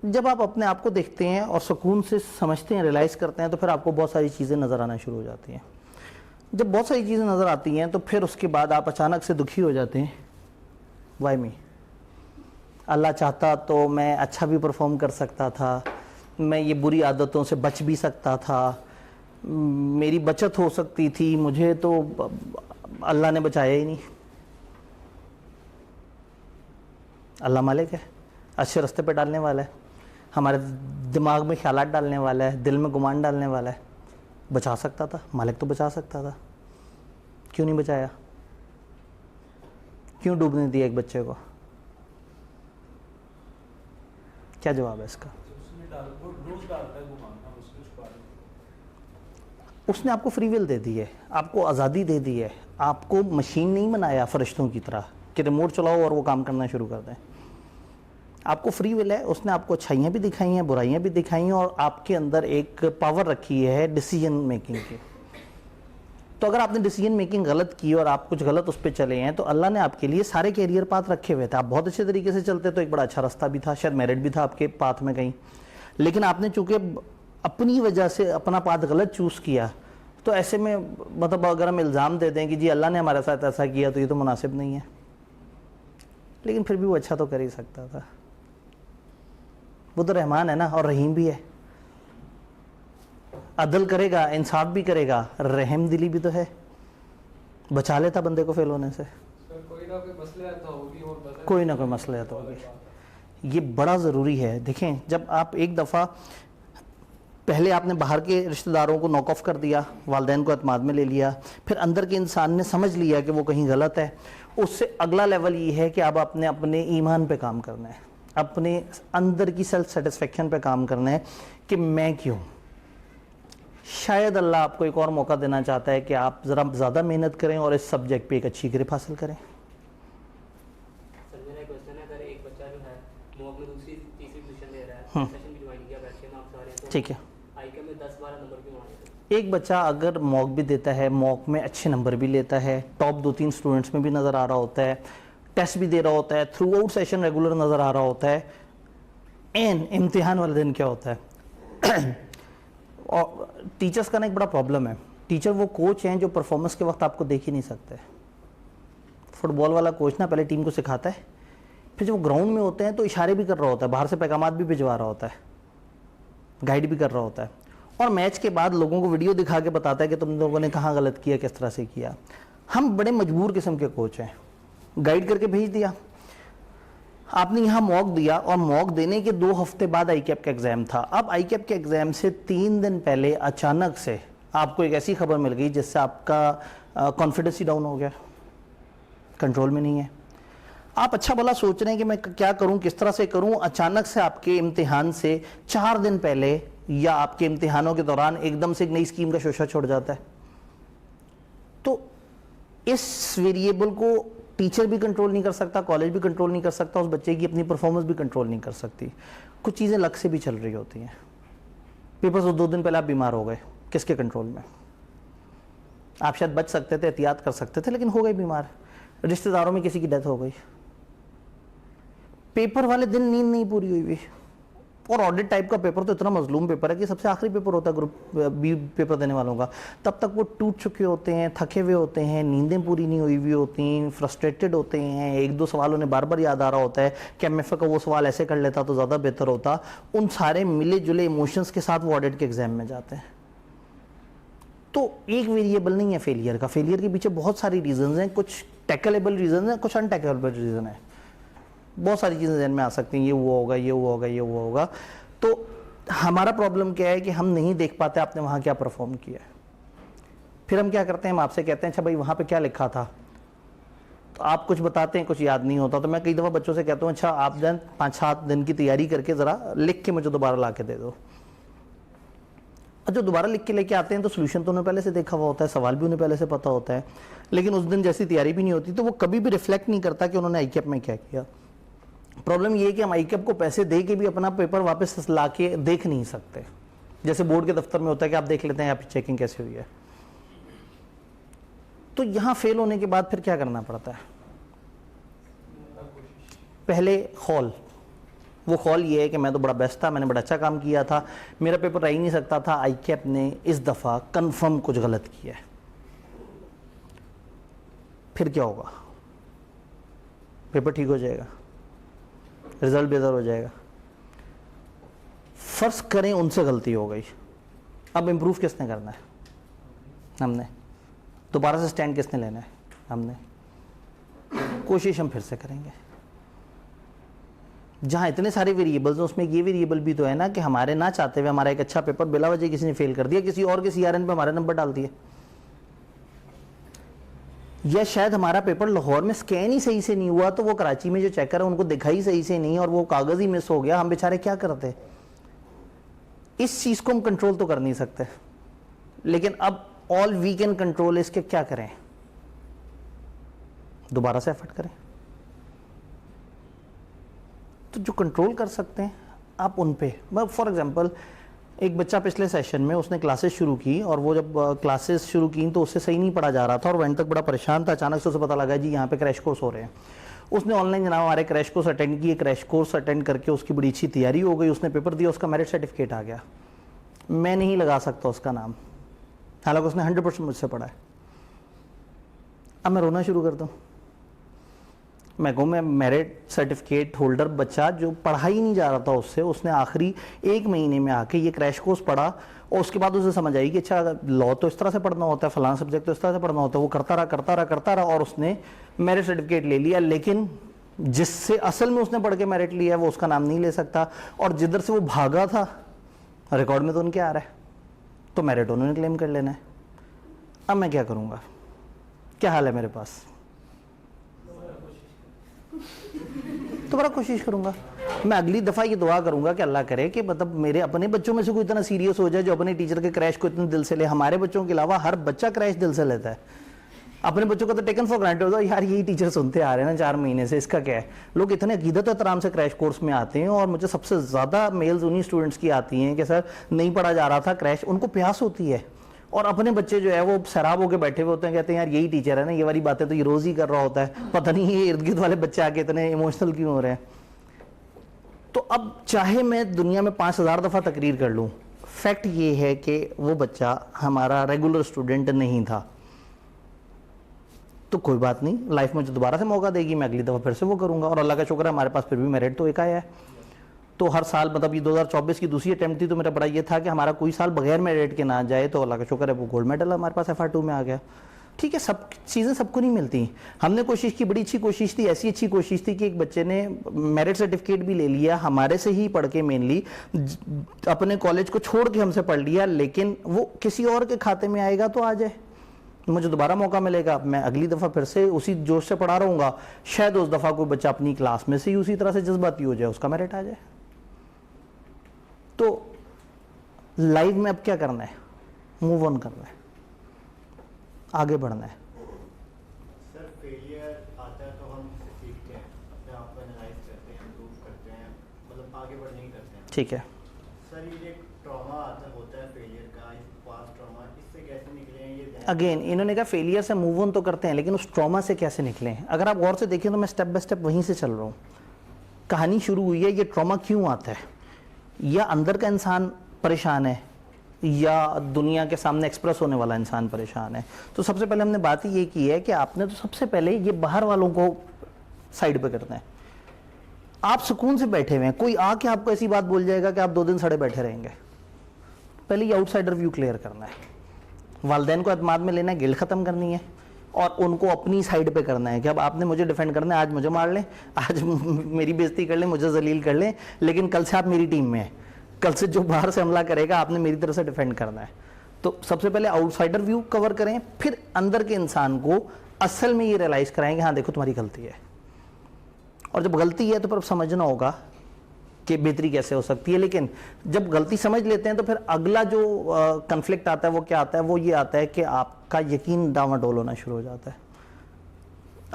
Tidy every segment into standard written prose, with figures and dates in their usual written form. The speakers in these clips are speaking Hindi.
जब आप अपने आप को देखते हैं और सुकून से समझते हैं, रियलाइज़ करते हैं, तो फिर आपको बहुत सारी चीज़ें नज़र आना शुरू हो जाती हैं। जब बहुत सारी चीज़ें नज़र आती हैं तो फिर उसके बाद आप अचानक से दुखी हो जाते हैं। Why me? अल्लाह चाहता तो मैं अच्छा भी परफॉर्म कर सकता था, मैं ये बुरी आदतों से बच भी सकता था, मेरी बचत हो सकती थी, मुझे तो अल्लाह ने बचाया ही नहीं। अल्लाह मालिक है, अच्छे रास्ते पे डालने वाला है, हमारे दिमाग में ख्यालात डालने वाला है, दिल में गुमान डालने वाला है। बचा सकता था, मालिक तो बचा सकता था, क्यों नहीं बचाया? क्यों डूबने दिया एक बच्चे को? क्या जवाब है इसका? उसने आपको फ्री विल दे दी है, आपको आज़ादी दे दी है, आपको मशीन नहीं बनाया फरिश्तों की तरह कि रिमोट चलाओ और वो काम करना शुरू कर दें। आपको फ्री विल है, उसने आपको अच्छाइयाँ भी दिखाई हैं, बुराइयाँ भी दिखाई हैं, और आपके अंदर एक पावर रखी है डिसीजन मेकिंग की। तो अगर आपने डिसीजन मेकिंग गलत की और आप कुछ गलत उस पर चले हैं, तो अल्लाह ने आपके लिए सारे कैरियर पाथ रखे हुए थे। आप बहुत अच्छे तरीके से चलते तो एक बड़ा अच्छा रास्ता भी था, शायद मेरिट भी था आपके पाथ में कहीं, लेकिन आपने चूंकि अपनी वजह से अपना पाथ गलत चूज़ किया, तो ऐसे में मतलब अगर हम इल्ज़ाम दे दें कि जी अल्लाह ने हमारे साथ ऐसा किया, तो ये तो मुनासिब नहीं है। लेकिन फिर भी वो अच्छा तो कर ही सकता था, वो तो रहमान है ना, और रहीम भी है, अदल करेगा, इंसाफ भी करेगा, रहम दिली भी तो है, बचा लेता बंदे को फेल होने से। कोई ना कोई मसला तो होगी, और कोई ना कोई मसला तो होगी, ये बड़ा ज़रूरी है। देखें, जब आप एक दफ़ा पहले आपने बाहर के रिश्तेदारों को नॉक ऑफ कर दिया, वालिदैन को एतमाद में ले लिया, फिर अंदर के इंसान ने समझ लिया कि वो कहीं गलत है, उससे अगला लेवल ये है कि अब आपने अपने ईमान पे काम करना है, अपने अंदर की सेल्फ सेटिस्फेक्शन पे काम करना है कि मैं क्यों। शायद अल्लाह आपको एक और मौका देना चाहता है कि आप ज़रा ज़्यादा मेहनत करें और इस सब्जेक्ट पे एक अच्छी ग्रिप हासिल करें। सर मेरा क्वेश्चन है, अगर एक बच्चा जो है मॉक में दूसरी तीसरी पोजीशन ले रहा है, सेशन भी ज्वाइन किया, बैठे मार्क्स आ रहे हैं, तो ठीक है, आईक्यू में 10-12 नंबर क्यों आए? एक बच्चा अगर मॉक भी देता है, मॉक में अच्छे नंबर भी लेता है, टॉप 2-3 स्टूडेंट्स में भी नज़र आ रहा होता है, टेस्ट भी दे रहा होता है, थ्रू आउट सेशन रेगुलर नज़र आ रहा होता है, एंड इम्तिहान वाले दिन क्या होता है? और टीचर्स का ना एक बड़ा प्रॉब्लम है, टीचर वो कोच हैं जो परफॉर्मेंस के वक्त आपको देख ही नहीं सकते। फुटबॉल वाला कोच ना पहले टीम को सिखाता है, फिर जब वो ग्राउंड में होते हैं तो इशारे भी कर रहा होता है, बाहर से पैगामात भी भिजवा रहा होता है, गाइड भी कर रहा होता है, और मैच के बाद लोगों को वीडियो दिखा के बताता है कि तुम लोगों ने कहाँ गलत किया, किस तरह से किया। हम बड़े मजबूर किस्म के कोच हैं, गाइड करके भेज दिया। आपने यहाँ मॉक दिया और मॉक देने के 2 हफ्ते बाद आईकैप का एग्ज़ाम था। अब आईकैप के एग्ज़ाम से 3 दिन पहले अचानक से आपको एक ऐसी खबर मिल गई जिससे आपका कॉन्फिडेंस ही डाउन हो गया, कंट्रोल में नहीं है। आप अच्छा भला सोच रहे हैं कि मैं क्या करूं, किस तरह से करूं, अचानक से आपके इम्तिहान से 4 दिन पहले या आपके इम्तिहानों के दौरान एकदम से एक नई स्कीम का शोशा छोड़ जाता है। तो इस वेरिएबल को टीचर भी कंट्रोल नहीं कर सकता, कॉलेज भी कंट्रोल नहीं कर सकता, उस बच्चे की अपनी परफॉर्मेंस भी कंट्रोल नहीं कर सकती। कुछ चीज़ें लक से भी चल रही होती हैं। पेपर से 2 दिन पहले आप बीमार हो गए, किसके कंट्रोल में? आप शायद बच सकते थे, एहतियात कर सकते थे, लेकिन हो गए बीमार। रिश्तेदारों में किसी की डेथ हो गई, पेपर वाले दिन नींद नहीं पूरी हुई। और ऑडिट टाइप का पेपर तो इतना मजलूम पेपर है कि सबसे आखिरी पेपर होता है ग्रुप बी पेपर देने वालों का। तब तक वो टूट चुके होते हैं, थके हुए होते हैं, नींदें पूरी नहीं हुई होती, फ्रस्ट्रेटेड होते हैं, 1-2 सवाल उन्हें बार बार याद आ रहा होता है कि एमएफए का वो सवाल ऐसे कर लेता तो ज़्यादा बेहतर होता। उन सारे मिले जुले इमोशंस के साथ वो ऑडिट के एग्जाम में जाते हैं। तो एक वेरिएबल नहीं है फेलियर का, फेलियर के पीछे बहुत सारी रीजंस हैं, कुछ टैकलेबल रीजन है, कुछ अनटैकलेबल रीजन है। बहुत सारी चीज़ें ध्यान में आ सकती हैं, ये हुआ होगा, ये हुआ होगा, ये हुआ होगा। तो हमारा प्रॉब्लम क्या है कि हम नहीं देख पाते आपने वहाँ क्या परफॉर्म किया है। फिर हम क्या करते हैं, हम आपसे कहते हैं अच्छा भाई वहाँ पे क्या लिखा था, तो आप कुछ बताते हैं, कुछ याद नहीं होता। तो मैं कई दफ़ा बच्चों से कहता हूँ अच्छा आप दिन 5-7 दिन की तैयारी करके ज़रा लिख के मुझे दोबारा ला के दे दो। जो दोबारा लिख के लेके आते हैं तो सोल्यूशन तो उन्हें पहले से देखा हुआ होता है, सवाल भी उन्हें पहले से पता होता है, लेकिन उस दिन जैसी तैयारी भी नहीं होती, तो वो कभी भी रिफ्लेक्ट नहीं करता कि उन्होंने आईकैप में क्या किया। प्रॉब्लम ये है कि हम आईकैप को पैसे दे के भी अपना पेपर वापस ला के देख नहीं सकते। जैसे बोर्ड के दफ्तर में होता है कि आप देख लेते हैं आपकी चेकिंग कैसे हुई है। तो यहां फेल होने के बाद फिर क्या करना पड़ता है? पहले खौल, वो कॉल ये है कि मैं तो बड़ा बेस्ट था, मैंने बड़ा अच्छा काम किया था, मेरा पेपर रह ही नहीं सकता था, आई कैप ने इस दफ़ा कंफर्म कुछ गलत किया है। फिर क्या होगा? पेपर ठीक हो जाएगा, रिजल्ट बेहतर हो जाएगा। फर्ज करें उनसे गलती हो गई, अब इम्प्रूव किसने करना है? हमने। दोबारा से स्टैंड किसने लेना है? हमने। कोशिश हम फिर से करेंगे। जहाँ इतने सारे वेरिएबल्स हैं उसमें ये वेरिएबल भी तो है ना कि हमारे ना चाहते हुए हमारा एक अच्छा पेपर बिला वजह किसी ने फेल कर दिया, किसी और के CRN पे हमारे नंबर डाल दिए, या शायद हमारा पेपर लाहौर में स्कैन ही सही से नहीं हुआ तो वो कराची में जो चेकर है उनको दिखाई सही से नहीं और वो कागज ही मिस हो गया, हम बेचारे क्या करते? इस चीज को हम कंट्रोल तो कर नहीं सकते, लेकिन अब ऑल वी कैन कंट्रोल इसके क्या करें? दोबारा से एफर्ट करें। तो जो कंट्रोल कर सकते हैं आप उन पे, फॉर एग्जांपल एक बच्चा पिछले सेशन में उसने क्लासेस शुरू की और वो जब क्लासेस शुरू की तो उससे सही नहीं पढ़ा जा रहा था और वो एंड तक बड़ा परेशान था। अचानक से उसे पता लगा जी यहाँ पे क्रैश कोर्स हो रहे हैं। उसने ऑनलाइन जनाब हमारे क्रैश कोर्स अटेंड किए, क्रैश कोर्स अटेंड करके उसकी बड़ी अच्छी तैयारी हो गई, उसने पेपर दिया, उसका मेरिट सर्टिफिकेट आ गया। मैं नहीं लगा सकता उसका नाम, हालांकि उसने 100% मुझसे पढ़ा है। अब मैं रोना शुरू कर दूँ? मैं कहूँ मैं मेरिट सर्टिफिकेट होल्डर बच्चा जो पढ़ा ही नहीं जा रहा था उससे, उसने आखिरी 1 महीने में आके ये क्रैश कोर्स पढ़ा और उसके बाद उसे समझ आई कि अच्छा लॉ तो इस तरह से पढ़ना होता है, फलाना सब्जेक्ट तो इस तरह से पढ़ना होता है। वो करता रहा और उसने मेरिट सर्टिफिकेट ले लिया, लेकिन जिससे असल में उसने पढ़ के मेरिट लिया है वो उसका नाम नहीं ले सकता, और जिधर से वो भागा था रिकॉर्ड में तो उनके आ रहा है, तो मेरिट उन्होंने क्लेम कर लेना है। अब मैं क्या करूँगा? क्या हाल है मेरे पास? दोबारा कोशिश करूंगा। मैं अगली दफ़ा ये दुआ करूंगा कि अल्लाह करे कि मतलब मेरे अपने बच्चों में से कोई इतना सीरियस हो जाए जो अपने टीचर के क्रैश को इतने दिल से ले। हमारे बच्चों के अलावा हर बच्चा क्रैश दिल से लेता है, अपने बच्चों का तो टेकन फॉर ग्रांटेड होता है, यार यही टीचर सुनते आ रहे हैं ना 4 महीने से, इसका क्या है। लोग इतने अकीदत और एहतराम से क्रैश कोर्स में आते हैं और मुझे सबसे ज़्यादा मेल्स उन्हीं स्टूडेंट्स की आती हैं कि सर नहीं पढ़ा जा रहा था क्रैश, उनको प्यास होती है और अपने बच्चे जो है वो शराब होकर बैठे हुए होते हैं, कहते हैं यार यही टीचर है ना, ये वाली बातें तो ये रोज़ ही कर रहा होता है, पता नहीं ये इर्द गिर्द वाले बच्चे आके इतने इमोशनल क्यों हो रहे हैं। तो अब चाहे मैं दुनिया में 5000 दफ़ा तकरीर कर लूँ, फैक्ट ये है कि वो बच्चा हमारा रेगुलर स्टूडेंट नहीं था। तो कोई बात नहीं, लाइफ में जो दोबारा से मौका देगी मैं अगली दफ़ा फिर से वो करूँगा, और अल्लाह का शुक्र है हमारे पास फिर भी मेरिट तो एक आया है। तो हर साल मतलब ये 2024 की दूसरी अटैम्प्ट थी, तो मेरा बड़ा ये था कि हमारा कोई साल बगैर मेरिट के ना जाए, तो अल्लाह का शुक्र है वो गोल्ड मेडल हमारे पास FR2 में आ गया। ठीक है, सब चीज़ें सबको नहीं मिलती। हमने कोशिश की, बड़ी अच्छी कोशिश थी, ऐसी अच्छी कोशिश थी कि एक बच्चे ने मेरिट सर्टिफिकेट भी ले लिया, हमारे से ही पढ़ के, मेनली अपने कॉलेज को छोड़ के हमसे पढ़ लिया, लेकिन वो किसी और के खाते में आएगा तो आ जाए, मुझे दोबारा मौका मिलेगा, मैं अगली दफ़ा फिर से उसी जोश से पढ़ा रहूँगा, शायद उस दफ़ा कोई बच्चा अपनी क्लास में से ही उसी तरह से जज्बाती हो जाए, उसका मेरिट आ जाए। तो लाइफ में अब क्या करना है? मूव ऑन करना है, आगे बढ़ना है। सर फेलियर आता है तो हम सीखते हैं, अपने आप को एनालाइज करते हैं, इम्प्रूव करते हैं, मतलब आगे बढ़ने ही करते हैं। ठीक है सर ये ट्रॉमा आता होता है फेलियर का, पास्ट ट्रॉमा, इससे कैसे निकले ये? अगेन इन्होंने कहा फेलियर से मूव ऑन तो करते हैं, लेकिन उस ट्रॉमा से कैसे निकलें? अगर आप गौर से देखें तो मैं स्टेप बाय स्टेप वहीं से चल रहा हूँ। कहानी शुरू हुई है, ये ट्रॉमा क्यों आता है? या अंदर का इंसान परेशान है या दुनिया के सामने एक्सप्रेस होने वाला इंसान परेशान है? तो सबसे पहले हमने बात ये की है कि आपने तो सबसे पहले ये बाहर वालों को साइड पे करना है। आप सुकून से बैठे हुए हैं, कोई आके आपको ऐसी बात बोल जाएगा कि आप 2 दिन सड़े बैठे रहेंगे। पहले ये आउटसाइडर व्यू क्लियर करना है, वालिदैन को एतमाद में लेना है, गिल्ट ख़त्म करनी है और उनको अपनी साइड पे करना है कि अब आपने मुझे डिफेंड करना है, आज मुझे मार लें, आज मेरी बेइज्जती कर लें, मुझे जलील कर लें, लेकिन कल से आप मेरी टीम में हैं, कल से जो बाहर से हमला करेगा आपने मेरी तरफ से डिफेंड करना है। तो सबसे पहले आउटसाइडर व्यू कवर करें, फिर अंदर के इंसान को असल में ये रियलाइज़ कराएंगे हाँ देखो तुम्हारी गलती है, और जब गलती है तो फिर समझना होगा कि बेहतरी कैसे हो सकती है। लेकिन जब गलती समझ लेते हैं तो फिर अगला जो कन्फ्लिक्ट आता है वो क्या आता है? वो ये आता है कि आपका यकीन डावाडोल होना शुरू हो जाता है।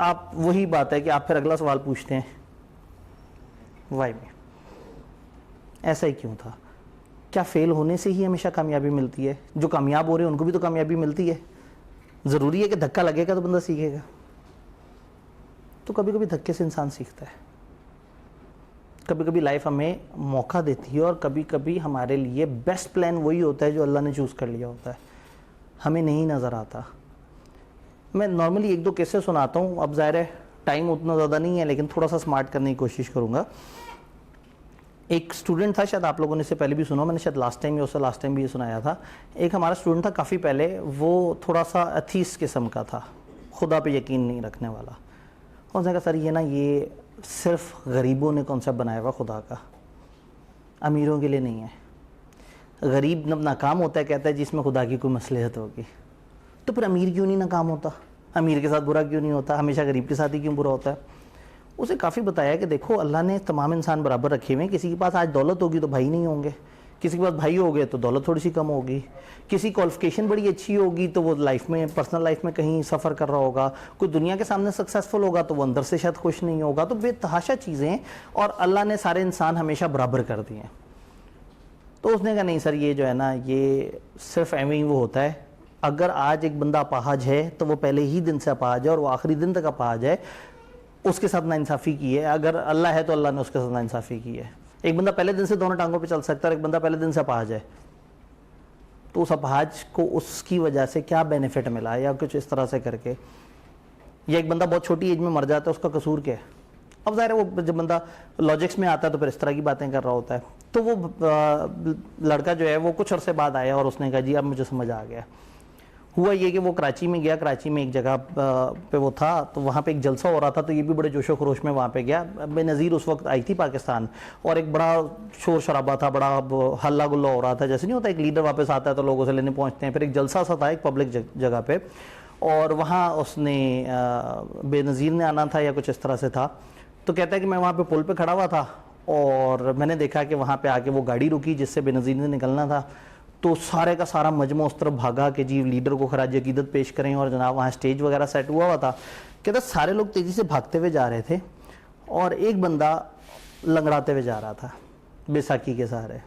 आप वही बात है कि आप फिर अगला सवाल पूछते हैं वाई में ऐसा ही क्यों था? क्या फेल होने से ही हमेशा कामयाबी मिलती है? जो कामयाब हो रहे हैं उनको भी तो कामयाबी मिलती है। ज़रूरी है कि धक्का लगेगा तो बंदा सीखेगा? तो कभी कभी धक्के से इंसान सीखता है। कभी कभी लाइफ हमें मौका देती है और कभी कभी हमारे लिए बेस्ट प्लान वही होता है जो अल्लाह ने चूज़ कर लिया होता है, हमें नहीं नज़र आता। मैं नॉर्मली एक दो केसेस सुनाता हूँ, अब ज़ाहिर है टाइम उतना ज़्यादा नहीं है लेकिन थोड़ा सा स्मार्ट करने की कोशिश करूँगा। एक स्टूडेंट था, शायद आप लोगों ने इससे पहले भी सुना, मैंने शायद लास्ट टाइम या उससे लास्ट टाइम भी ये सुनाया था। एक हमारा स्टूडेंट था काफ़ी पहले, वो थोड़ा सा अथीस किस्म का था, खुदा पे यकीन नहीं रखने वाला। और उसने कहा सर ये ना ये सिर्फ गरीबों ने कॉन्सेप्ट बनाया हुआ खुदा का, अमीरों के लिए नहीं है। गरीब नाकाम होता है, कहता है जिसमें खुदा की कोई मसलहत होगी। तो फिर अमीर क्यों नहीं नाकाम होता, अमीर के साथ बुरा क्यों नहीं होता, हमेशा गरीब के साथ ही क्यों बुरा होता है। उसे काफ़ी बताया कि देखो अल्लाह ने तमाम इंसान बराबर रखे हुए हैं, किसी के पास आज दौलत होगी तो भाई नहीं होंगे, किसी के पास भाई हो गए तो दौलत थोड़ी सी कम होगी, किसी क्वालिफिकेशन बड़ी अच्छी होगी तो वो लाइफ में पर्सनल लाइफ में कहीं सफ़र कर रहा होगा, कोई दुनिया के सामने सक्सेसफुल होगा तो वो अंदर से शायद खुश नहीं होगा। तो बेतहाशा चीज़ें, और अल्लाह ने सारे इंसान हमेशा बराबर कर दिए हैं। तो उसने कहा नहीं सर ये जो है ना ये सिर्फ एवं ही वो होता है, अगर आज एक बंदा अपाहज है तो वो पहले ही दिन से अपाहज है और वो आखिरी दिन तक अपाहज है, उसके साथ नाइंसाफ़ी की है। अगर अल्लाह है तो अल्लाह ने उसके साथ नाइंसाफ़ी की है। एक बंदा पहले दिन से दोनों टांगों पे चल सकता है और एक बंदा पहले दिन से अपाहज है, तो उस अपाहज को उसकी वजह से क्या बेनिफिट मिला या कुछ इस तरह से करके, या एक बंदा बहुत छोटी एज में मर जाता है, उसका कसूर क्या है। अब ज़ाहिर है वो जब बंदा लॉजिक्स में आता है तो फिर इस तरह की बातें कर रहा होता है। तो वो लड़का जो है वो कुछ अरसे बाद आया और उसने कहा जी अब मुझे समझ आ गया। हुआ ये कि वो कराची में गया, कराची में एक जगह पे वो था, तो वहाँ पे एक जलसा हो रहा था, तो ये भी बड़े जोशो खरोश में वहाँ पे गया। बेनज़ीर उस वक्त आई थी पाकिस्तान, और एक बड़ा शोर शराबा था, बड़ा हल्ला गुल्ला हो रहा था। जैसे नहीं होता एक लीडर वापस आता है तो लोग उसे लेने पहुँचते हैं। फिर एक जलसा सा था एक पब्लिक जगह पे, और वहाँ उसने बेनज़ीर ने आना था या कुछ इस तरह से था। तो कहता है कि मैं वहाँ पे पुल पे खड़ा हुआ था और मैंने देखा कि वहाँ पे आके वो गाड़ी रुकी जिससे बेनज़ीर ने निकलना था। तो सारे का सारा मजमा उस तरफ भागा कि जी लीडर को खराज अकीदत पेश करें, और जनाब वहाँ स्टेज वगैरह सेट हुआ था। कहता सारे लोग तेज़ी से भागते हुए जा रहे थे और एक बंदा लंगड़ाते हुए जा रहा था बैसाखी के सहारे।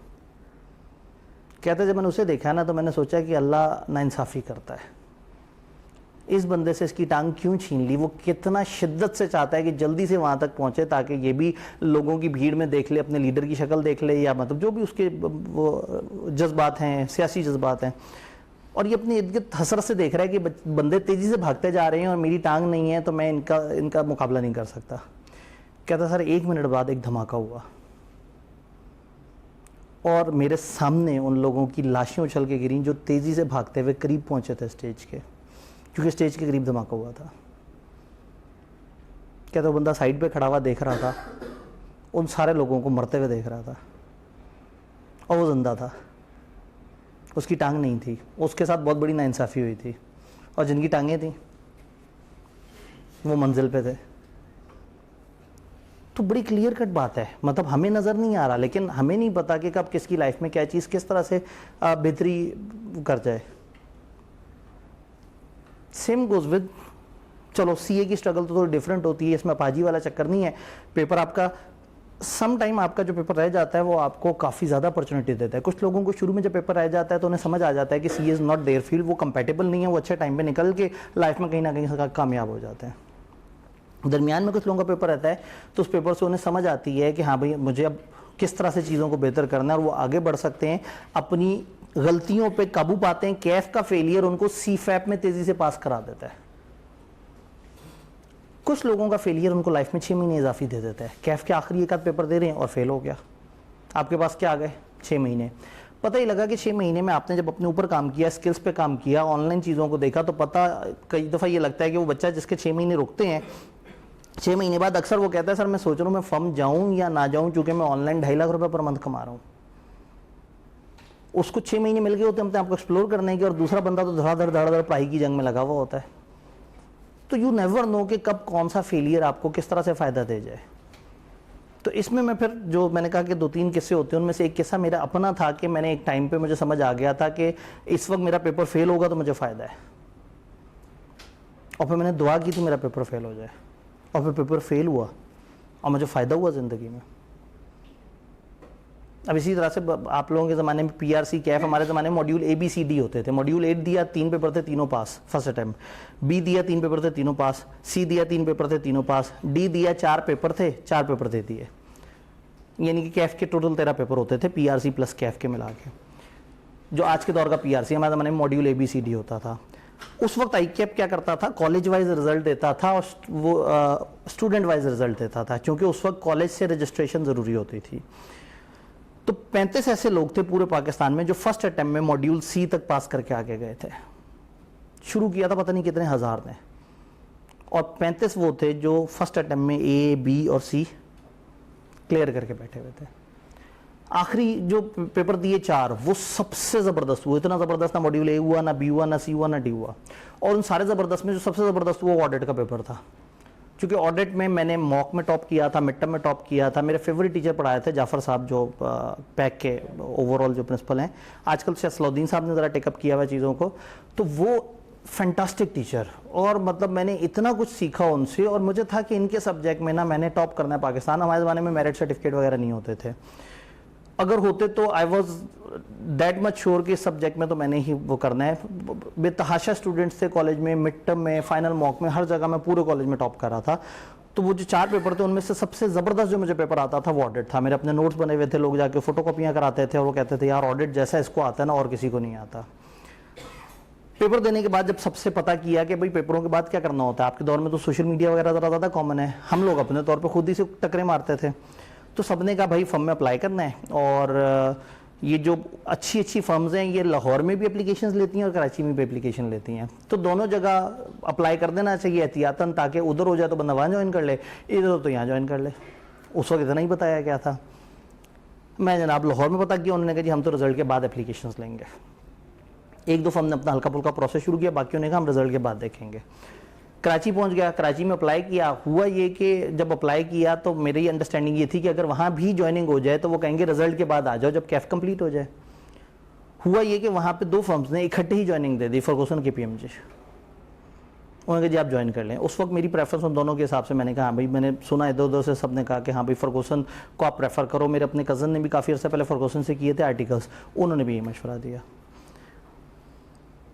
कहते जब मैंने उसे देखा ना तो मैंने सोचा कि अल्लाह नाइंसाफ़ी करता है, इस बंदे से इसकी टांग क्यों छीन ली। वो कितना शिद्दत से चाहता है कि जल्दी से वहाँ तक पहुँचे ताकि ये भी लोगों की भीड़ में देख ले, अपने लीडर की शक्ल देख ले, या मतलब जो भी उसके वो जज्बात हैं, सियासी जज्बात हैं। और ये अपनी इर्द गिर्द हसरत से देख रहा है कि बंदे तेज़ी से भागते जा रहे हैं और मेरी टांग नहीं है तो मैं इनका मुकाबला नहीं कर सकता। कहता सर 1 मिनट बाद एक धमाका हुआ और मेरे सामने उन लोगों की लाशें उछल के गिरी जो तेज़ी से भागते हुए करीब पहुँचे थे स्टेज के, क्योंकि स्टेज के करीब धमाका हुआ था। क्या तो बंदा साइड पे खड़ा हुआ देख रहा था, उन सारे लोगों को मरते हुए देख रहा था, और वो जिंदा था, उसकी टांग नहीं थी। उसके साथ बहुत बड़ी नाइंसाफ़ी हुई थी, और जिनकी टांगें थी वो मंजिल पे थे। तो बड़ी क्लियर कट बात है, मतलब हमें नज़र नहीं आ रहा, लेकिन हमें नहीं पता कि कब किसकी लाइफ में क्या चीज़ किस तरह से बेहतरी कर जाए। सेम गोज विद, चलो सीए की स्ट्रगल तो थोड़ी डिफरेंट होती है, इसमें अपाजी वाला चक्कर नहीं है। पेपर आपका सम टाइम आपका जो पेपर रह जाता है वो आपको काफ़ी ज़्यादा अपॉर्चुनिटी देता है। कुछ लोगों को शुरू में जब पेपर रह जाता है तो उन्हें समझ आ जाता है कि सी इज़ नॉट देयर फील्ड, वो कंपेटेबल नहीं है, वो अच्छे टाइम पे निकल के लाइफ में कहीं ना कहीं कामयाब हो जाते हैं। दरमियान में कुछ लोगों का पेपर रहता है तो उस पेपर से उन्हें समझ आती है कि हाँ भाई मुझे अब किस तरह से चीज़ों को बेहतर करना है, और वो आगे बढ़ सकते हैं, अपनी गलतियों पे काबू पाते हैं। कैफ का फेलियर उनको सीफैप में तेज़ी से पास करा देता है। कुछ लोगों का फेलियर उनको लाइफ में 6 महीने इजाफी दे देता है। कैफ के आखिरी एक आध पेपर दे रहे हैं और फेल हो गया, आपके पास क्या आ गए 6 महीने। पता ही लगा कि 6 महीने में आपने जब अपने ऊपर काम किया, स्किल्स पे काम किया, ऑनलाइन चीज़ों को देखा, तो पता कई दफ़ा ये लगता है कि वो बच्चा जिसके 6 महीने रुकते हैं, 6 महीने बाद अक्सर वो कहता है सर मैं सोच रहा हूँ मैं फर्म जाऊँ या ना जाऊँ, चूँकि मैं ऑनलाइन 2.5 लाख रुपये पर मंथ कमा रहा हूँ। उसको 6 महीने मिल गए होते हैं अपने आप को एक्सप्लोर करने के, और दूसरा बंदा तो धड़ाधड़ पढ़ाई की जंग में लगा हुआ होता है। तो यू नेवर नो कि कब कौन सा फेलियर आपको किस तरह से फ़ायदा दे जाए। तो इसमें मैं फिर जो मैंने कहा कि 2-3 किस्से होते हैं, उनमें से एक किस्सा मेरा अपना था कि मैंने एक टाइम पे मुझे समझ आ गया था कि इस वक्त मेरा पेपर फेल होगा तो मुझे फ़ायदा है, और फिर मैंने दुआ की थी मेरा पेपर फेल हो जाए, और फिर पेपर फेल हुआ और मुझे फ़ायदा हुआ ज़िंदगी में। अब इसी तरह से आप लोगों के ज़माने में PRC कैफ, हमारे ज़माने में मॉड्यूल ABCD होते थे। मॉड्यूल 8 दिया 3 पेपर थे, तीनों पास फर्स्ट अटैम्प्ट, B दिया 3 पेपर थे, तीनों पास, C दिया 3 पेपर थे, तीनों पास, D दिया 4 पेपर थे, 4 पेपर दे दिए। यानी कि कैफ के टोटल 13 पेपर होते थे, पीआरसी प्लस कैफ के मिला के, जो आज के दौर का पीआरसी, हमारे ज़माने में मॉड्यूल ABCD होता था। उस वक्त ICAP क्या करता था, कॉलेज वाइज रिजल्ट देता था और वो स्टूडेंट वाइज रिजल्ट देता था, क्योंकि उस वक्त कॉलेज से रजिस्ट्रेशन ज़रूरी होती थी। तो 35 ऐसे लोग थे पूरे पाकिस्तान में जो फर्स्ट अटेम्प्ट में मॉड्यूल C तक पास करके आगे गए थे। शुरू किया था पता नहीं कितने हज़ार ने, और 35 वो थे जो फर्स्ट अटेम्प्ट में A, B और C क्लियर करके बैठे हुए थे। आखिरी जो पेपर दिए 4, वो सबसे ज़बरदस्त हुआ। इतना ज़बरदस्त ना मॉड्यूल A हुआ, ना B हुआ, ना C हुआ, ना D हुआ। और उन सारे ज़बरदस्त में जो सबसे ज़बरदस्त हुआ वो ऑडिट का पेपर था, क्योंकि ऑडिट में मैंने मॉक में टॉप किया था, मिड टर्म में टॉप किया था। मेरे फेवरेट टीचर पढ़ाए थे जाफ़र साहब, जो पैक के ओवरऑल जो प्रिंसिपल हैं। आजकल शायद सलाउद्दीन साहब ने ज़रा टेकअप किया हुआ चीज़ों को। तो वो फैंटास्टिक टीचर, और मतलब मैंने इतना कुछ सीखा उनसे, और मुझे था कि इनके सब्जेक्ट में ना मैंने टॉप करना है पाकिस्तान। हमारे ज़माने में मेरिट सर्टिफिकेट वगैरह नहीं होते थे, अगर होते तो I was that much sure कि इस सब्जेक्ट में तो मैंने ही वो करना है। बेतहाशा स्टूडेंट्स थे कॉलेज में, मिड टर्म में, फाइनल मॉक में, हर जगह मैं पूरे कॉलेज में टॉप कर रहा था। तो वो जो 4 पेपर थे उनमें से सबसे ज़बरदस्त जो मुझे पेपर आता था वो ऑडिट था। मेरे अपने नोट्स बने हुए थे, लोग जाके फ़ोटो कॉपियाँ कराते थे और वो कहते थे यार ऑडिट जैसा इसको आता है ना और किसी को नहीं आता। पेपर देने के बाद जब सबसे पता किया कि भाई पेपरों के बाद क्या करना होता है, आपके दौर में तो सोशल मीडिया वगैरह ज़रा ज़्यादा कॉमन है, हम लोग अपने तौर पे खुद ही से टकरे मारते थे। तो सबने कहा भाई फर्म में अप्लाई करना है, और ये जो अच्छी अच्छी फर्म्स हैं ये लाहौर में भी एप्लीकेशंस लेती हैं और कराची में भी एप्लीकेशन लेती हैं, तो दोनों जगह अप्लाई कर देना चाहिए एहतियातन, ताकि उधर हो जाए तो बंदा वहाँ ज्वाइन कर ले, इधर तो यहाँ ज्वाइन कर ले। उस वक्त इतना ही बताया क्या था। मैं जनाब लाहौर में पता किया, उन्होंने कहा जी हम तो रिजल्ट के बाद एप्लीकेशंस लेंगे। 1-2 फर्म ने अपना हल्का फुल्का प्रोसेस शुरू किया, बाकियों ने कहा हम रिजल्ट के बाद देखेंगे। कराची पहुंच गया, कराची में अप्लाई किया। हुआ ये कि जब अप्लाई किया तो मेरी अंडरस्टैंडिंग ये थी कि अगर वहाँ भी ज्वाइनिंग हो जाए तो वो कहेंगे रिजल्ट के बाद आ जाओ जब कैफ कंप्लीट हो जाए। हुआ ये कि वहाँ पे 2 फर्म्स ने इकट्ठे ही ज्वाइनिंग दे दी, फर्गूसन के PMG। उन्होंने कहा जी आप ज्वाइन कर लें। उस वक्त मेरी प्रेफरेंस उन दोनों के हिसाब से, मैंने कहा हाँ भाई, मैंने सुना इधर उधर से, सब ने कहा कि हाँ भाई फर्गूसन को आप प्रेफर करो। मेरे अपने कज़न ने भी काफ़ी अर्से पहले फर्गूसन से किए थे आर्टिकल्स, उन्होंने भी ये मशवरा दिया।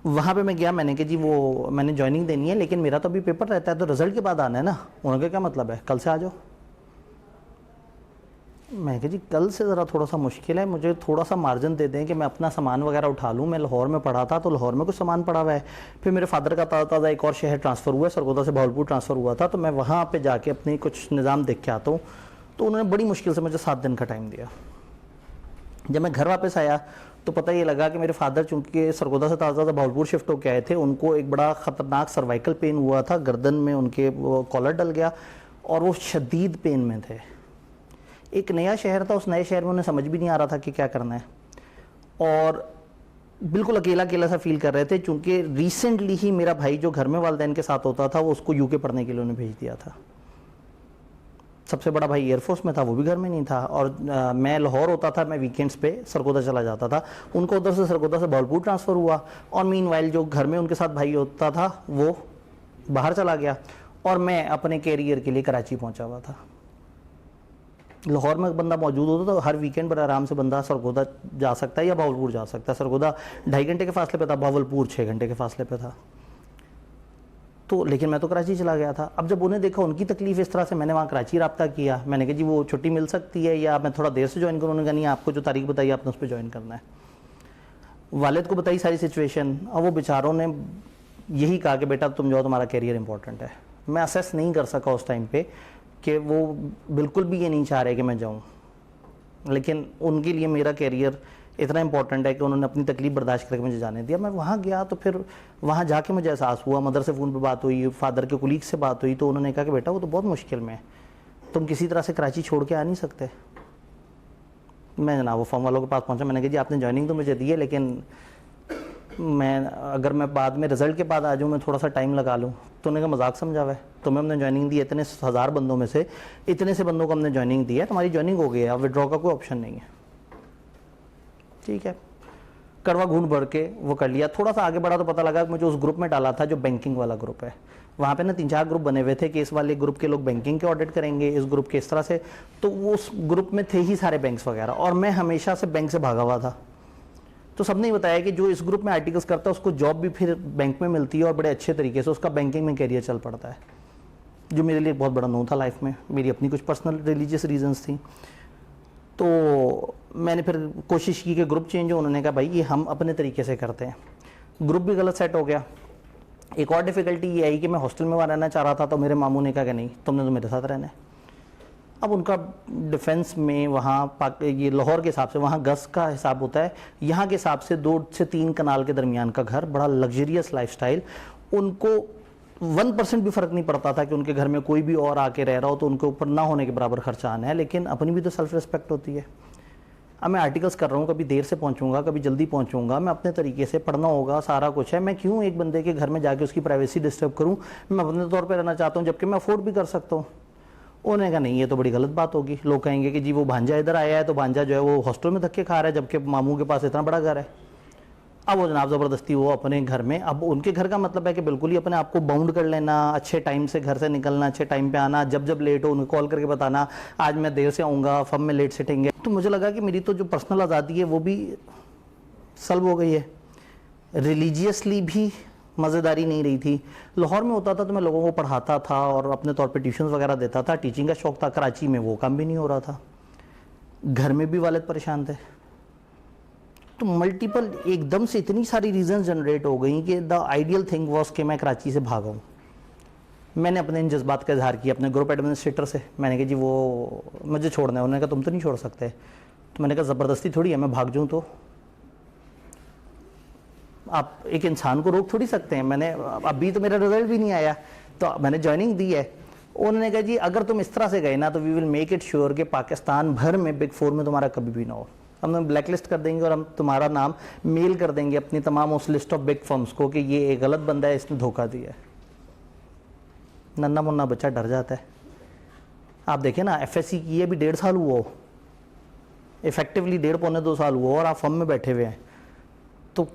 वहाँ पे मैं गया, मैंने कहा जी वो मैंने ज्वाइनिंग देनी है लेकिन मेरा तो अभी पेपर रहता है, तो रिजल्ट के बाद आना है ना। उन्होंने कहा क्या मतलब है, कल से आ जाओ। मैं कहा जी कल से ज़रा थोड़ा सा मुश्किल है, मुझे थोड़ा सा मार्जिन दे दें कि मैं अपना सामान वगैरह उठा लूँ। मैं लाहौर में पढ़ा था तो लाहौर में कुछ सामान पड़ा हुआ है, फिर मेरे फादर का ताज़ा एक और शहर ट्रांसफ़र हुआ है, सरगोदा से भावलपुर ट्रांसफ़र हुआ था, तो मैं वहाँ पर जाके अपनी कुछ निज़ाम देख के आता हूँ। तो उन्होंने बड़ी मुश्किल से मुझे 7 दिन का टाइम दिया। जब मैं घर वापस आया तो पता ये लगा कि मेरे फादर चूँकि सरगोदा से ताज़ा भावलपुर शिफ्ट होकर आए थे, उनको एक बड़ा ख़तरनाक सर्वाइकल पेन हुआ था, गर्दन में उनके वो कॉलर डल गया और वो शदीद पेन में थे। एक नया शहर था, उस नए शहर में उन्हें समझ भी नहीं आ रहा था कि क्या करना है, और बिल्कुल अकेला अकेला सा फील कर रहे थे। चूँकि रिसेंटली ही मेरा भाई जो घर में वालिदैन के साथ होता था वो उसको UK पढ़ने के लिए उन्हें भेज दिया था। सबसे बड़ा भाई एयरफोर्स में था, वो भी घर में नहीं था, और मैं लाहौर होता था, मैं वीकेंड्स पे सरगोदा चला जाता था। उनको उधर से सरगोदा से भावलपुर ट्रांसफ़र हुआ, और मीनवाइल जो घर में उनके साथ भाई होता था वो बाहर चला गया, और मैं अपने कैरियर के लिए कराची पहुंचा हुआ था। लाहौर में बंदा मौजूद होता तो हर वीकेंड पर आराम से बंदा सरगोदा जा सकता है या भावलपुर जा सकता है। सरगोदा 2.5 घंटे के फासले पे था, भावलपुर 6 घंटे के फासले पे था। तो लेकिन मैं तो कराची चला गया था। अब जब उन्हें देखा उनकी तकलीफ़ इस तरह से, मैंने वहाँ कराची रब्ता किया। मैंने कहा जी वो छुट्टी मिल सकती है या मैं थोड़ा देर से ज्वाइन करूँ। उन्होंने कहा नहीं, आपको जो तारीख बताइए आपने उस पर ज्वाइन करना है। वालिद को बताई सारी सिचुएशन, और वो बेचारों ने यही कहा कि बेटा तुम जाओ, तुम्हारा कैरियर इंपॉर्टेंट है। मैं असेस नहीं कर सका उस टाइम पे कि वो बिल्कुल भी ये नहीं चाह रहे कि मैं जाऊँ, लेकिन उनके लिए मेरा कैरियर इतना इंपॉर्टेंट है कि उन्होंने अपनी तकलीफ बर्दाश्त करके मुझे जाने दिया। मैं वहाँ गया तो फिर वहाँ जाके मुझे एहसास हुआ, मदर से फ़ोन पे बात हुई, फादर के कुलीग से बात हुई, तो उन्होंने कहा कि बेटा वो तो बहुत मुश्किल में है, तुम किसी तरह से कराची छोड़ के आ नहीं सकते। मैं जनाब वो फॉर्म वालों के पास पहुँचा, मैंने कहा जी आपने ज्वाइनिंग तो मुझे दी है, लेकिन अगर मैं बाद में रिज़ल्ट के बाद आ जाऊँ, मैं थोड़ा सा टाइम लगा लूँ। तो उन्होंने कहा मजाक समझा हुआ है, तुम्हें हमने ज्वाइनिंग दी है, इतने 1000 बंदों में से इतने से बंदों को हमने ज्वाइनिंग दी है, तुम्हारी ज्वाइनिंग हो गई है, अब विड्रॉ का कोई ऑप्शन नहीं है। ठीक है, करवा घूंट भर के वो कर लिया। थोड़ा सा आगे बढ़ा तो पता लगा कि मुझे उस ग्रुप में डाला था जो बैंकिंग वाला ग्रुप है। वहाँ पे ना 3-4 ग्रुप बने हुए थे कि इस वाले ग्रुप के लोग बैंकिंग के ऑडिट करेंगे, इस ग्रुप के इस तरह से। तो वो उस ग्रुप में थे ही सारे बैंक्स वगैरह, और मैं हमेशा से बैंक से भागा हुआ था। तो सबने ही बताया कि जो इस ग्रुप में आर्टिकल्स करता है उसको जॉब भी फिर बैंक में मिलती है और बड़े अच्छे तरीके से उसका बैंकिंग में कैरियर चल पड़ता है, जो मेरे लिए बहुत बड़ा नो था लाइफ में। मेरी अपनी कुछ पर्सनल रिलीजियस रीजंस थी। तो मैंने फिर कोशिश की कि ग्रुप चेंज हो, उन्होंने कहा भाई ये हम अपने तरीके से करते हैं, ग्रुप भी गलत सेट हो गया। एक और डिफ़िकल्टी ये आई कि मैं हॉस्टल में वहाँ रहना चाह रहा था, तो मेरे मामू ने कहा कि नहीं तुमने तो मेरे साथ रहना है। अब उनका डिफेंस में वहाँ ये लाहौर के हिसाब से वहाँ गज का हिसाब होता है, यहाँ के हिसाब से 2 से 3 कनाल के दरमियान का घर, बड़ा लग्जरियस लाइफस्टाइल। उनको 1% भी फ़र्क नहीं पड़ता था कि उनके घर में कोई भी और आके रह रहा हो तो उनके ऊपर ना होने के बराबर खर्चा आना है, लेकिन अपनी भी तो सेल्फ रिस्पेक्ट होती है। अब मैं आर्टिकल्स कर रहा हूँ, कभी देर से पहुँचूंगा, कभी जल्दी पहुँचूंगा, मैं अपने तरीके से पढ़ना होगा, सारा कुछ है। मैं क्यों एक बंदे के घर में जाके उसकी प्राइवेसी डिस्टर्ब करूँ? मैं अपने तौर पर रहना चाहता हूँ, जबकि मैं अफोर्ड भी कर सकता हूँ। उन्होंने कहा नहीं ये तो बड़ी गलत बात होगी, लोग कहेंगे कि जी वो भांजा इधर आया है तो भांजा जो है वो हॉस्टल में धक्के खा रहा है, जबकि मामू के पास इतना बड़ा घर है। अब वो जनाब ज़बरदस्ती वो अपने घर में, अब उनके घर का मतलब है कि बिल्कुल ही अपने आप को बाउंड कर लेना, अच्छे टाइम से घर से निकलना, अच्छे टाइम पे आना, जब जब लेट हो उन्हें कॉल करके बताना आज मैं देर से आऊँगा, फब में लेट सिटेंगे। तो मुझे लगा कि मेरी तो जो पर्सनल आज़ादी है वो भी सल्ब हो गई है, रिलीजियसली भी मज़ेदारी नहीं रही थी। लाहौर में होता था तो मैं लोगों को पढ़ाता था और अपने तौर पे ट्यूशन्स वगैरह देता था, टीचिंग का शौक़ था। कराची में वो काम भी नहीं हो रहा था, घर में भी वालिद परेशान थे। तो मल्टीपल एकदम से इतनी सारी रीज़न जनरेट हो गई कि द आइडियल थिंग वॉज कि मैं कराची से भागा हूँ। मैंने अपने इन जज्बात का इजहार किया अपने ग्रुप एडमिनिस्ट्रेटर से। मैंने कहा जी वो मुझे छोड़ना है। उन्होंने कहा तुम तो नहीं छोड़ सकते। तो मैंने कहा ज़बरदस्ती थोड़ी है, मैं भाग जाऊँ तो आप एक इंसान को रोक थोड़ी सकते हैं। मैंने अभी तो मेरा रिजल्ट भी नहीं आया तो मैंने ज्वाइनिंग दी है। उन्होंने कहा जी अगर तुम इस तरह से गए ना तो we will make it sure कि पाकिस्तान भर में बिग 4 में तुम्हारा कभी भी ना हो। हम ब्लैक लिस्ट कर देंगे और हम तुम्हारा नाम मेल कर देंगे अपनी तमाम उस लिस्ट ऑफ बिग फर्म्स को कि ये एक गलत बंदा है, इसने धोखा दिया है। नन्ना मुन्ना बच्चा डर जाता है। आप देखें ना FSC की है, अभी 1.5 साल हुआ हो, इफेक्टिवली 1.5 पौने 2 साल हुआ और आप फर्म में बैठे हुए हैं। तो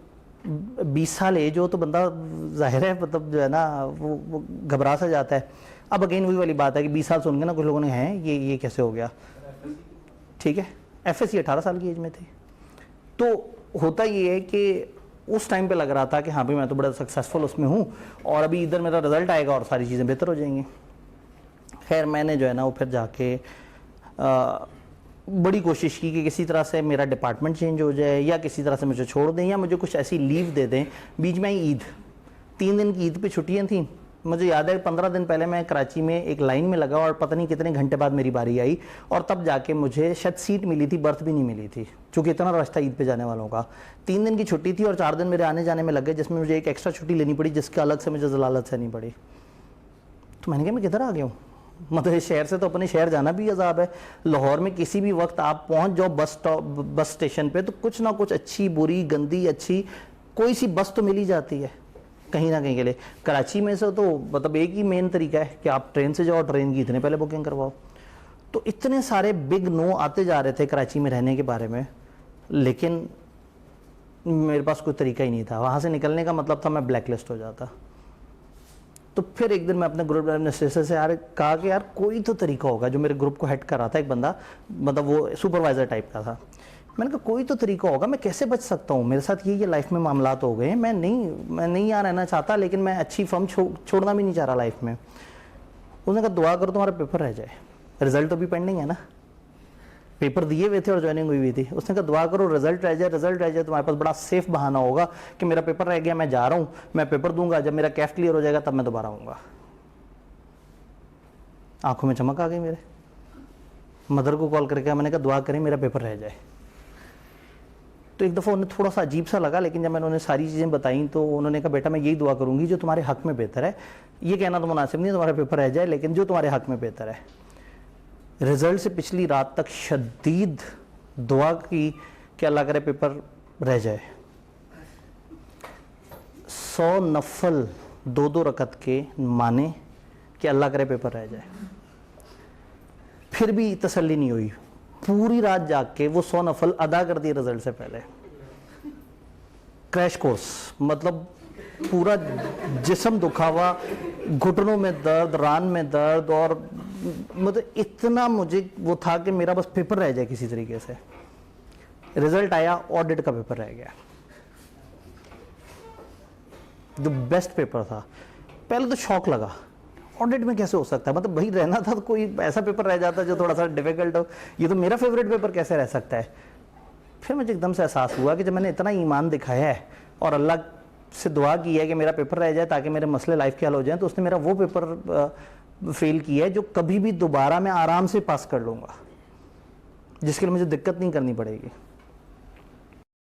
20 साल एज हो तो बंदा जाहिर है मतलब जो है ना वो घबरा सा जाता है। अब अगेन वही वाली बात है कि 20 साल सुन के ना कुछ लोगों ने हैं ये कैसे हो गया। ठीक है, FSC 18 साल की एज में थी। तो होता ये है कि उस टाइम पे लग रहा था कि हाँ भाई मैं तो बड़ा सक्सेसफुल उसमें हूँ और अभी इधर मेरा रिजल्ट आएगा और सारी चीज़ें बेहतर हो जाएंगी। खैर मैंने जो है ना वो फिर जाके बड़ी कोशिश की कि किसी तरह से मेरा डिपार्टमेंट चेंज हो जाए या किसी तरह से मुझे छोड़ दें या मुझे कुछ ऐसी लीव दे दें। बीच में ईद 3 दिन की ईद पे छुट्टियाँ थीं। मुझे याद है 15 दिन पहले मैं कराची में एक लाइन में लगा और पता नहीं कितने घंटे बाद मेरी बारी आई और तब जाके मुझे शायद सीट मिली थी, बर्थ भी नहीं मिली थी क्योंकि इतना रश था ईद पे जाने वालों का। 3 दिन की छुट्टी थी और 4 दिन मेरे आने जाने में लग गए, जिसमें मुझे एक एक्स्ट्रा छुट्टी लेनी पड़ी जिसके अलग से मुझे जलालत सहनी पड़ी। तो मैंने कहा मैं किधर आ गया हूँ, मतलब इस शहर से तो अपने शहर जाना भी अजाब है। लाहौर में किसी भी वक्त आप पहुँच जाओ बस स्टेशन पर तो कुछ ना कुछ अच्छी बुरी गंदी अच्छी कोई सी बस तो मिल ही जाती है कहीं ना कहीं के लिए। कराची में से तो मतलब एक ही मेन तरीका है कि आप ट्रेन से जाओ, ट्रेन की इतने पहले बुकिंग करवाओ। तो इतने सारे बिग नो आते जा रहे थे कराची में रहने के बारे में, लेकिन मेरे पास कोई तरीका ही नहीं था। वहाँ से निकलने का मतलब था मैं ब्लैक लिस्ट हो जाता। तो फिर एक दिन मैं अपने ग्रुप एडमिनिस्ट्रेटर से कहा कि यार कोई तो तरीका होगा। जो मेरे ग्रुप को हेड कर रहा था एक बंदा, मतलब वो सुपरवाइज़र टाइप का था। मैंने कहा कोई तो तरीका होगा, मैं कैसे बच सकता हूँ, मेरे साथ ये लाइफ में मामलात हो गए हैं, मैं नहीं यहाँ रहना चाहता, लेकिन मैं अच्छी फर्म छोड़ना भी नहीं चाह रहा लाइफ में। उसने कहा दुआ करो तुम्हारा पेपर रह जाए, रिजल्ट तो भी पेंडिंग है ना, पेपर दिए हुए थे और ज्वाइनिंग हुई थी। उसने कहा दुआ करो रिजल्ट रह जाए, तुम्हारे पास बड़ा सेफ बहाना होगा कि मेरा पेपर रह गया, मैं जा रहा हूँ, मैं पेपर दूंगा, जब मेरा कैफ क्लियर हो जाएगा तब मैं दोबारा आऊँगा। आंखों में चमक आ गई मेरे। मदर को कॉल करके मैंने कहा दुआ करें मेरा पेपर रह जाए। तो एक दफ़ा उन्हें थोड़ा सा अजीब सा लगा, लेकिन जब मैंने उन्हें सारी चीज़ें बताई तो उन्होंने कहा बेटा मैं यही दुआ करूँगी जो तुम्हारे हक़ में बेहतर है। ये कहना तो मुनासिब नहीं तुम्हारा पेपर रह जाए, लेकिन जो तुम्हारे हक़ में बेहतर है। रिज़ल्ट से पिछली रात तक शदीद दुआ की कि अल्लाह करे पेपर रह जाए। 100 नफल 2-2 रकत के माने कि अल्लाह करे पेपर रह जाए। फिर भी तसल्ली नहीं हुई, पूरी रात जाग के वो 100 नफल अदा कर दिए रिजल्ट से पहले। क्रैश कोर्स, मतलब पूरा जिस्म दुखावा, घुटनों में दर्द, रान में दर्द, और मतलब इतना मुझे वो था कि मेरा बस पेपर रह जाए किसी तरीके से। रिजल्ट आया, ऑडिट का पेपर रह गया, जो बेस्ट पेपर था। पहले तो शौक लगा, ऑडिट में कैसे हो सकता है, मतलब वही रहना था तो कोई ऐसा पेपर रह जाता जो थोड़ा सा डिफिकल्ट हो, ये तो मेरा फेवरेट पेपर कैसे रह सकता है। फिर मुझे एकदम से एहसास हुआ कि जब मैंने इतना ईमान दिखाया है और अल्लाह से दुआ की है कि मेरा पेपर रह जाए ताकि मेरे मसले लाइफ के हल हो जाएं, तो उसने मेरा वो पेपर फेल किया है जो कभी भी दोबारा मैं आराम से पास कर लूँगा, जिसके लिए मुझे दिक्कत नहीं करनी पड़ेगी।